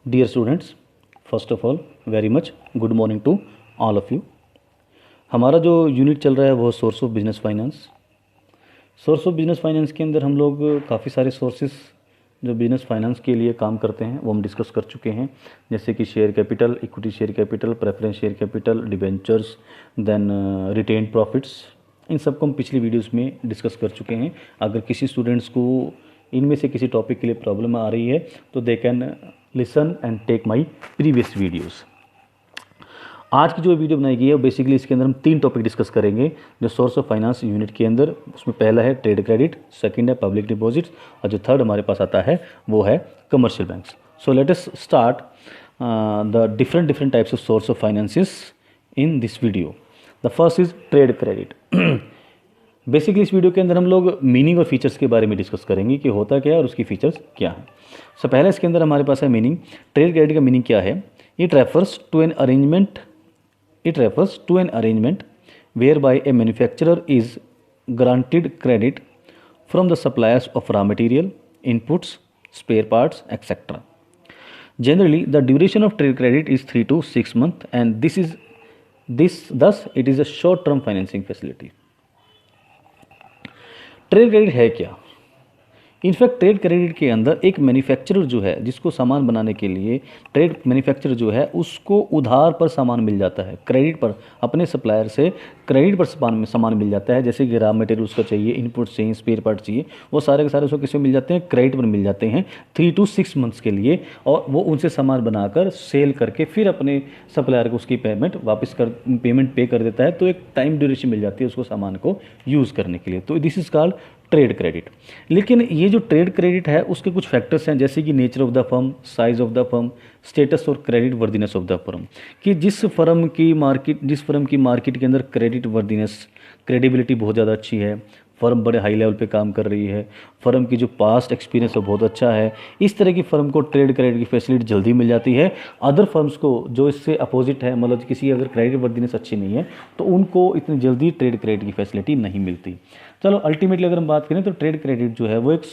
Dear students, first of all, very much good morning to all of you. हमारा जो unit चल रहा है वो source of business finance. Source of business finance के अंदर हम लोग काफ़ी सारे सोर्सेस जो बिजनेस फाइनेंस के लिए काम करते हैं वो हम डिस्कस कर चुके हैं, जैसे कि share capital, equity share capital, preference share capital, debentures, then retained profits. इन सब को हम पिछली वीडियोस में डिस्कस कर चुके हैं। अगर किसी स्टूडेंट्स को इनमें से किसी टॉपिक के लिए प्रॉब्लम आ रही है तो they can listen and take my previous videos. आज की जो वीडियो बनाई गई है बेसिकली इसके अंदर हम 3 टॉपिक डिस्कस करेंगे जो सोर्स ऑफ फाइनेंस यूनिट के अंदर। उसमें पहला है ट्रेड क्रेडिट, सेकंड है पब्लिक डिपॉजिट्स और जो थर्ड हमारे पास आता है वो है commercial banks. So let us start the different types of source of finances in this video. The first is trade credit. Basically इस वीडियो के अंदर हम लोग मीनिंग और फीचर्स के बारे में डिस्कस करेंगे कि होता क्या है और उसकी फीचर्स क्या है। सो पहले इसके अंदर हमारे पास है मीनिंग। ट्रेड क्रेडिट का मीनिंग क्या है? It refers to an arrangement whereby a manufacturer is granted credit from the suppliers of raw material, inputs, spare parts etcetera. Generally, the duration of trade credit is 3 to 6 months, and thus it is a short-term financing facility. Trade credit है क्या? In fact trade credit के अंदर एक manufacturer जो है जिसको सामान बनाने के लिए ट्रेड मैन्युफैक्चरर जो है उसको उधार पर सामान मिल जाता है, क्रेडिट पर अपने सप्लायर से क्रेडिट पर सामान मिल जाता है। जैसे कि रॉ मटेरियल उसका चाहिए, इनपुट चाहिए, स्पेयर पार्ट चाहिए, वो सारे के सारे उसको किस में मिल जाते हैं? क्रेडिट पर मिल जाते हैं 3 to 6 मंथ्स के लिए, और वो उनसे सामान बनाकर सेल करके फिर अपने सप्लायर को उसकी पेमेंट पे कर देता है। तो एक टाइम ड्यूरेशन मिल जाती है उसको सामान को यूज़ करने के लिए। तो this is called trade credit. लेकिन ये जो ट्रेड क्रेडिट है उसके कुछ फैक्टर्स हैं, जैसे कि nature of the firm, size of the firm, status और credit worthiness of the firm, कि जिस फर्म की मार्केट के अंदर क्रेडिट वर्दीनेस, क्रेडिबिलिटी बहुत ज़्यादा अच्छी है, फर्म बड़े हाई लेवल पे काम कर रही है, फर्म की जो पास्ट एक्सपीरियंस है बहुत अच्छा है, इस तरह की फर्म को ट्रेड क्रेडिट की फैसिलिटी जल्दी मिल जाती है। अदर फर्म्स को जो इससे अपोजिट है, मतलब किसी अगर क्रेडिट वर्दीनेस अच्छी नहीं है तो उनको इतनी जल्दी ट्रेड क्रेडिट की फैसिलिटी नहीं मिलती। चलो अल्टीमेटली अगर हम बात करें तो ट्रेड क्रेडिट जो है वो एक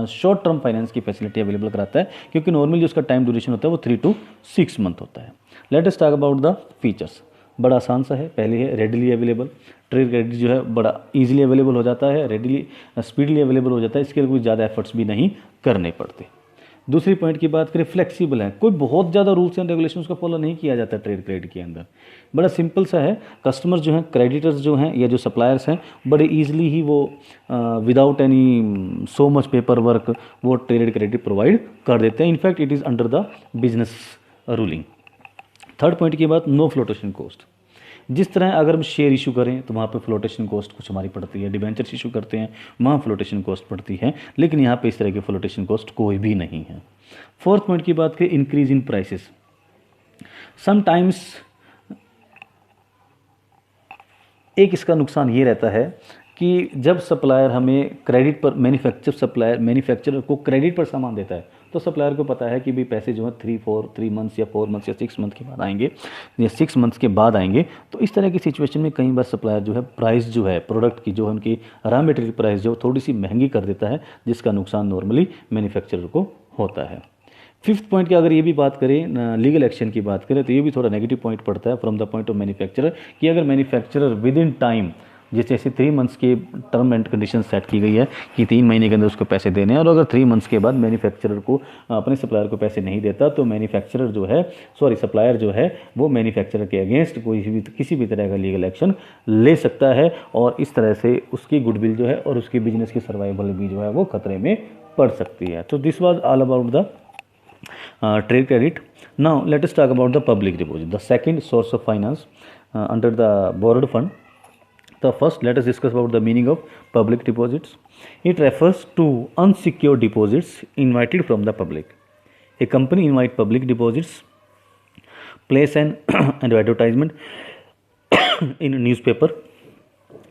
शॉर्ट टर्म फाइनेंस की फैसिलिटी अवेलेबल कराता है, क्योंकि नॉर्मली जो उसका टाइम ड्यूरेशन होता है वो 3 to 6 मंथ होता है। Late us talk about the features. बड़ा आसान सा है। पहले है रेडिली अवेलेबल। ट्रेड क्रेडिट जो है बड़ा इजीली अवेलेबल हो जाता है, रेडिली स्पीडली अवेलेबल हो जाता है, इसके लिए कोई ज़्यादा एफर्ट्स भी नहीं करने पड़ते। दूसरी पॉइंट की बात करें, फ्लेक्सिबल है, कोई बहुत ज़्यादा रूल्स एंड रेगुलेशंस का फॉलो नहीं किया जाता ट्रेड क्रेडिट के अंदर। बड़ा सिंपल सा है। कस्टमर्स जो हैं, क्रेडिटर्स जो हैं या जो सप्लायर्स हैं, बड़े ईजिली ही वो without any so much paper work वो ट्रेड क्रेडिट प्रोवाइड कर देते हैं। In fact it is under the business ruling. Third point की बात, नो फ्लोटेशन कॉस्ट। जिस तरह अगर हम शेयर इशू करें तो वहाँ पे फ्लोटेशन कॉस्ट कुछ हमारी पड़ती है, डिबेंचर्स इशू करते हैं वहाँ फ्लोटेशन कॉस्ट पड़ती है, लेकिन यहाँ पे इस तरह की फ्लोटेशन कॉस्ट कोई भी नहीं है। फोर्थ पॉइंट की बात करें, इंक्रीज इन प्राइसेस। समटाइम्स एक इसका नुकसान ये रहता है कि जब सप्लायर हमें क्रेडिट पर मैन्युफैक्चरर को क्रेडिट पर सामान देता है तो सप्लायर को पता है कि भी पैसे जो है 3 मंथ्स या 4 मंथ्स या 6 मंथ के बाद आएंगे या 6 मंथ्स के बाद आएंगे। तो इस तरह की सिचुएशन में कई बार सप्लायर जो है प्राइस जो है प्रोडक्ट की, जो है उनकी रॉ मटेरियल प्राइस जो थोड़ी सी महंगी कर देता है, जिसका नुकसान नॉर्मली मैन्युफैक्चरर को होता है। फिफ्थ पॉइंट की अगर ये भी बात करें, लीगल एक्शन की बात करें, तो ये भी थोड़ा नेगेटिव पॉइंट पड़ता है from the point of manufacturer, कि अगर मैन्युफैक्चरर विद इन टाइम, जैसे 3 मंथ्स के टर्म एंड कंडीशन सेट की गई है कि 3 महीने के अंदर उसको पैसे देने हैं, और अगर 3 मंथ्स के बाद मैन्युफैक्चरर को अपने सप्लायर को पैसे नहीं देता तो सप्लायर जो है वो मैन्युफैक्चरर के अगेंस्ट किसी भी तरह का लीगल एक्शन ले सकता है, और इस तरह से उसकी गुडविल जो है और उसकी बिजनेस की सर्वाइवल भी जो है वो खतरे में पड़ सकती है। तो this was all about the trade credit. Now let us talk about the public deposit, the second source of finance under the borrowed fund. The first, let us discuss about the meaning of public deposits. It refers to unsecured deposits invited from the public. A company invite public deposits, place an advertisement in a newspaper.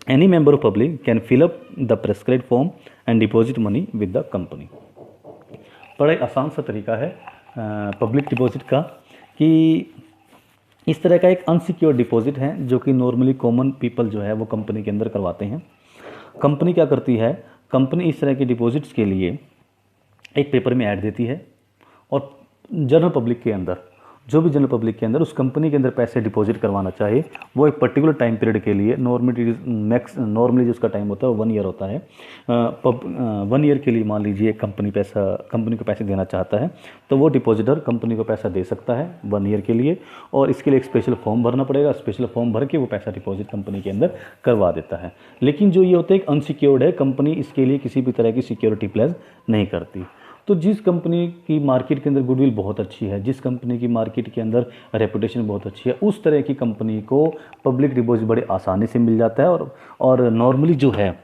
Any member of public can fill up the prescribed form and deposit money with the company. बड़ा आसान सा तरीका है public deposit का, कि इस तरह का एक अनसिक्योर्ड डिपॉजिट है जो कि नॉर्मली कॉमन पीपल जो है वो कंपनी के अंदर करवाते हैं। कंपनी क्या करती है, कंपनी इस तरह के डिपॉजिट्स के लिए एक पेपर में ऐड देती है, और जनरल पब्लिक के अंदर, जो भी जनरल पब्लिक के अंदर उस कंपनी के अंदर पैसे डिपॉजिट करवाना चाहे, वो एक पर्टिकुलर टाइम पीरियड के लिए, नॉर्मली जो उसका टाइम होता है वो 1 ईयर होता है। 1 ईयर के लिए मान लीजिए कंपनी को पैसे देना चाहता है, तो वो डिपॉजिटर कंपनी को पैसा दे सकता है 1 ईयर के लिए, और इसके लिए एक स्पेशल फॉर्म भरना पड़ेगा। स्पेशल फॉर्म भर के वो पैसा डिपॉजिट कंपनी के अंदर करवा देता है। लेकिन जो ये होता है एक अनसिक्योर्ड है, कंपनी इसके लिए किसी भी तरह की सिक्योरिटी प्लेज नहीं करती। तो जिस कंपनी की मार्केट के अंदर गुडविल बहुत अच्छी है, जिस कंपनी की मार्केट के अंदर रेपुटेशन बहुत अच्छी है, उस तरह की कंपनी को पब्लिक डिपॉजिट बड़े आसानी से मिल जाता है, और नॉर्मली जो है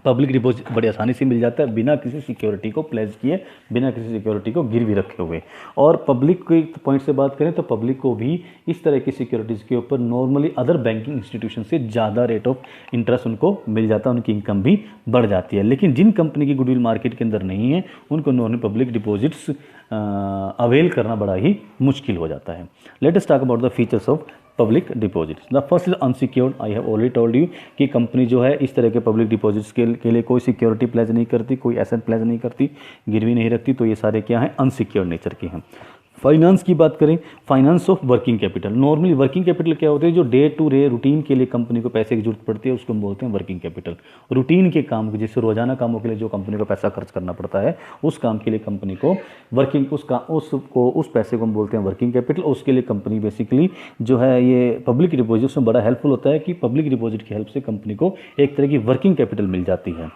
पब्लिक डिपॉजिट बड़ी आसानी से मिल जाता है, बिना किसी सिक्योरिटी को प्लेज किए, बिना किसी सिक्योरिटी को गिरवी रखे हुए। और पब्लिक के पॉइंट से बात करें तो पब्लिक को भी इस तरह की सिक्योरिटीज़ के ऊपर नॉर्मली अदर बैंकिंग इंस्टीट्यूशन से ज़्यादा रेट ऑफ इंटरेस्ट उनको मिल जाता है, उनकी इनकम भी बढ़ जाती है। लेकिन जिन कंपनी की गुडविल मार्केट के अंदर नहीं है, उनको नॉर्मली पब्लिक डिपॉजिट्स अवेल करना बड़ा ही मुश्किल हो जाता है। Late us talk about the features of public deposits. The first is unsecured. I have already told you कि कंपनी जो है इस तरह के पब्लिक डिपॉजिट्स के लिए कोई सिक्योरिटी प्लेज नहीं करती, कोई एसेट प्लेज नहीं करती, गिरवी नहीं रखती। तो ये सारे क्या हैं, अनसिक्योर्ड नेचर के हैं। फाइनेंस की बात करें, finance of working capital. Normally working capital क्या होते हैं, जो डे टू डे रूटीन के लिए कंपनी को पैसे की जरूरत पड़ती है, उसको हम बोलते हैं वर्किंग कैपिटल। रूटीन के काम, जैसे रोजाना कामों के लिए जो कंपनी को पैसा खर्च करना पड़ता है, उस काम के लिए कंपनी को उस पैसे को हम बोलते हैं वर्किंग कैपिटल। उसके लिए कंपनी बेसिकली जो है ये पब्लिक डिपॉजिट में बड़ा हेल्पफुल होता है कि पब्लिक डिपॉजिट की हेल्प से कंपनी को एक तरह की वर्किंग कैपिटल मिल जाती है।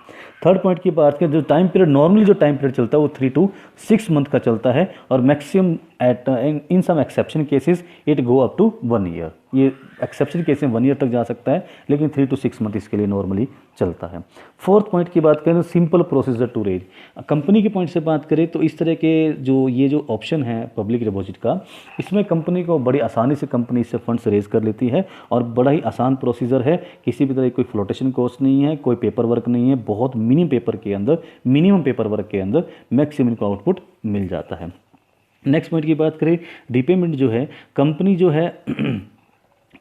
थर्ड पॉइंट की बात करें, जो टाइम पीरियड नॉर्मली जो टाइम पीरियड चलता है वो 3 to 6 मंथ का चलता है, और maximum in some exception cases it go up to 1 year. ये एक्सेप्शन केस में 1 ईयर तक जा सकता है, लेकिन 3 to 6 मंथ इसके लिए नॉर्मली चलता है। फोर्थ पॉइंट की बात करें, simple procedure to raise. Company के पॉइंट से बात करें तो इस तरह के जो ऑप्शन है पब्लिक डिपॉजिट का, इसमें कंपनी को बड़ी आसानी से कंपनी इससे फंड्स रेज कर लेती है, और बड़ा ही आसान प्रोसीजर है। किसी भी तरह की कोई फ्लोटेशन कॉस्ट नहीं है, कोई पेपर वर्क नहीं है, बहुत मिनिमम पेपर वर्क के अंदर मैक्सिमम को आउटपुट मिल जाता है। नेक्स्ट पॉइंट की बात करें, रीपेमेंट जो है, कंपनी जो है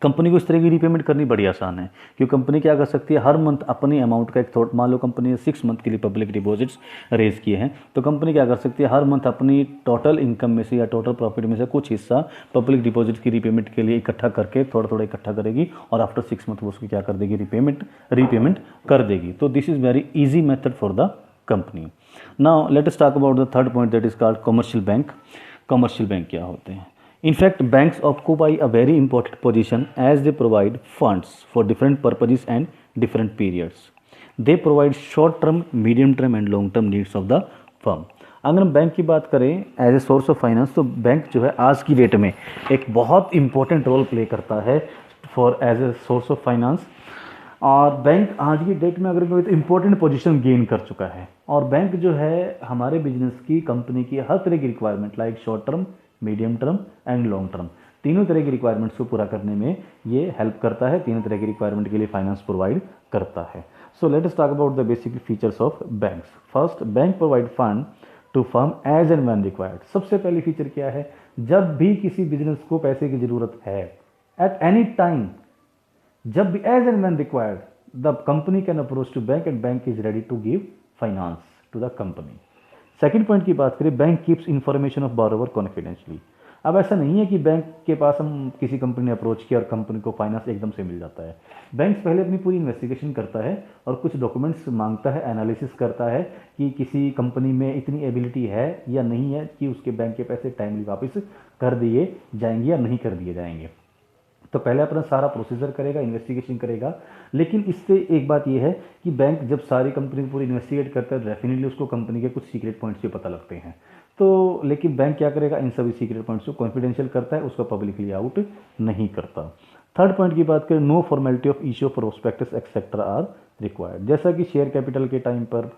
कंपनी को इस तरह की रीपेमेंट करनी बड़ी आसान है, क्योंकि कंपनी क्या कर सकती है, हर मंथ अपनी अमाउंट का एक थोड़ा, मान लो कंपनी ने 6 मंथ के लिए पब्लिक डिपॉजिट्स रेज किए हैं, तो कंपनी क्या कर सकती है, हर मंथ अपनी टोटल इनकम में से या टोटल प्रॉफिट में से कुछ हिस्सा पब्लिक डिपॉजिट की रीपेमेंट के लिए इकट्ठा करके थोड़ा थोड़ा इकट्ठा करेगी, और आफ्टर 6 मंथ वो उसकी क्या कर देगी, रीपेमेंट कर देगी। तो this is very easy method for the company. Now let us talk about the third point, that is called commercial bank. Commercial bank क्या होते हैं? In fact, banks occupy a very important position as they provide funds for different purposes and different periods. They provide short-term, medium-term and long-term needs of the firm. अगर हम bank की बात करें as a source of finance, तो bank जो है आज की डेट में एक बहुत इंपॉर्टेंट रोल प्ले करता है for as a source of finance. और बैंक आज की डेट में अगर कोई तो इम्पोर्टेंट पोजीशन गेन कर चुका है, और बैंक जो है हमारे बिजनेस की, कंपनी की हर तरह की requirement like short term, medium term and long term, तीनों तरह की रिक्वायरमेंट्स को पूरा करने में ये हेल्प करता है, तीनों तरह की रिक्वायरमेंट के लिए फाइनेंस प्रोवाइड करता है। So let us talk about the basic features of banks. First, bank provide fund to firm as and when required. सबसे पहली फीचर क्या है, जब भी किसी बिजनेस को पैसे की जरूरत है, एट एनी टाइम, जब भी as and when required, the company can approach to bank and bank is ready to give finance to the company. Second point की बात करें, bank keeps information of borrower confidentially. अब ऐसा नहीं है कि बैंक के पास हम किसी कंपनी ने अप्रोच किया और कंपनी को फाइनेंस एकदम से मिल जाता है। बैंक पहले अपनी पूरी इन्वेस्टिगेशन करता है और कुछ डॉक्यूमेंट्स मांगता है, एनालिसिस करता है कि किसी कंपनी में इतनी एबिलिटी है या नहीं है कि उसके बैंक के पैसे टाइमली वापस कर दिए जाएंगे या नहीं कर दिए जाएंगे। तो पहले अपना सारा प्रोसीजर करेगा, इन्वेस्टिगेशन करेगा। लेकिन इससे एक बात यह है कि बैंक जब सारी कंपनी को पूरी इन्वेस्टिगेट करता है, डेफिनेटली उसको कंपनी के कुछ सीक्रेट पॉइंट्स भी पता लगते हैं। तो लेकिन बैंक क्या करेगा, इन सभी सीक्रेट पॉइंट्स को कॉन्फिडेंशियल करता है, उसको पब्लिकली आउट नहीं करता। थर्ड पॉइंट की बात करें, no formality of issue prospectus etcetera are required. जैसा कि शेयर कैपिटल के टाइम पर,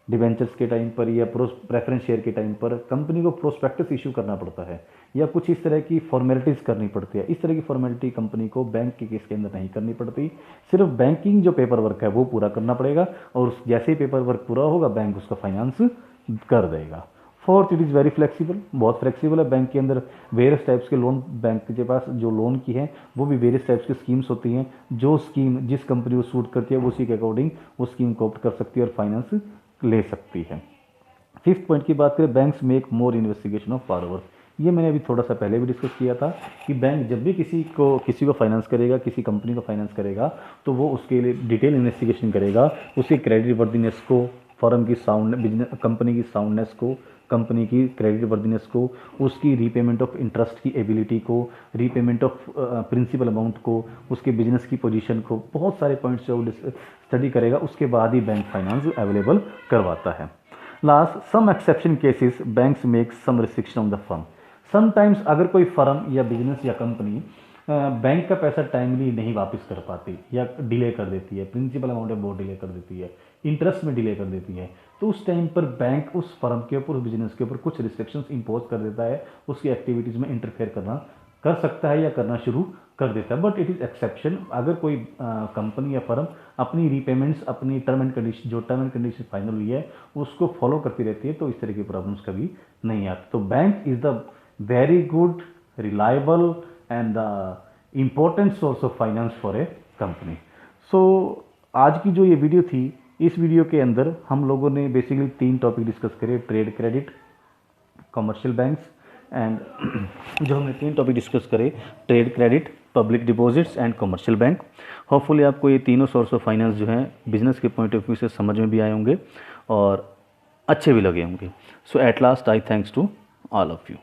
डिवेंचर्स के टाइम पर या प्रेफरेंस शेयर के टाइम पर कंपनी को प्रोस्पेक्टस इशू करना पड़ता है या कुछ इस तरह की फॉर्मेलिटीज़ करनी पड़ती है। इस तरह की फॉर्मेलिटी कंपनी को बैंक के केस के अंदर नहीं करनी पड़ती। सिर्फ बैंकिंग जो पेपर वर्क है वो पूरा करना पड़ेगा, और जैसे ही पेपर वर्क पूरा होगा बैंक उसका फाइनेंस कर देगा। Fourth, it is very flexible, बहुत फ्लेक्सिबल है। बैंक के अंदर वेरियस टाइप्स के लोन, बैंक के पास जो लोन की है वो भी वेरियस टाइप्स की स्कीम्स होती हैं। जो स्कीम जिस कंपनी को सूट करती है वो उसी के अकॉर्डिंग वो स्कीम को ऑप्ट कर सकती है और फाइनेंस ले सकती है। फिफ्थ पॉइंट की बात करें, banks make more investigation of borrowers। ये मैंने अभी थोड़ा सा पहले भी डिस्कस किया था कि बैंक जब भी किसी को फाइनेंस करेगा, किसी कंपनी को फाइनेंस करेगा, तो वो उसके लिए डिटेल इन्वेस्टिगेशन करेगा, उसकी क्रेडिट वर्दीनेस को, फर्म की साउंड बिजनेस, कंपनी की साउंडनेस को, कंपनी की क्रेडिट वर्दीनेस को, उसकी रीपेमेंट ऑफ इंटरेस्ट की एबिलिटी को, रीपेमेंट ऑफ प्रिंसिपल अमाउंट को, उसके बिजनेस की पोजीशन को, बहुत सारे पॉइंट्स जो स्टडी करेगा, उसके बाद ही बैंक फाइनेंस अवेलेबल करवाता है। Last, some exception cases banks make some restriction on the firm. Sometimes अगर कोई फर्म या बिजनेस या कंपनी बैंक का पैसा टाइमली नहीं वापस कर पाती या डिले कर देती है, प्रिंसिपल अमाउंट है बहुत डिले कर देती है, इंटरेस्ट में डिले कर देती है, तो उस टाइम पर बैंक उस फर्म के ऊपर, उस बिजनेस के ऊपर कुछ रिस्ट्रिक्शंस इंपोज कर देता है, उसकी एक्टिविटीज़ में इंटरफेयर कर सकता है या करना शुरू कर देता है। But it is exception. अगर कोई कंपनी या फर्म अपनी रीपेमेंट्स, अपनी टर्म एंड कंडीशन, जो टर्म एंड कंडीशन फाइनल हुई है उसको फॉलो करती रहती है, तो इस तरह की प्रॉब्लम्स कभी नहीं आती। तो bank is the very good, reliable and the important source of finance for a company. So आज की जो ये वीडियो थी, इस वीडियो के अंदर हम लोगों ने बेसिकली 3 टॉपिक डिस्कस करे, trade credit, commercial banks and जो हमने 3 टॉपिक डिस्कस करे, trade credit, public deposits and commercial bank. Hopefully आपको ये तीनों सोर्स ऑफ फाइनेंस जो हैं बिजनेस के पॉइंट ऑफ व्यू से समझ में भी आए होंगे और अच्छे भी लगे होंगे। So at last I thanks to all of you.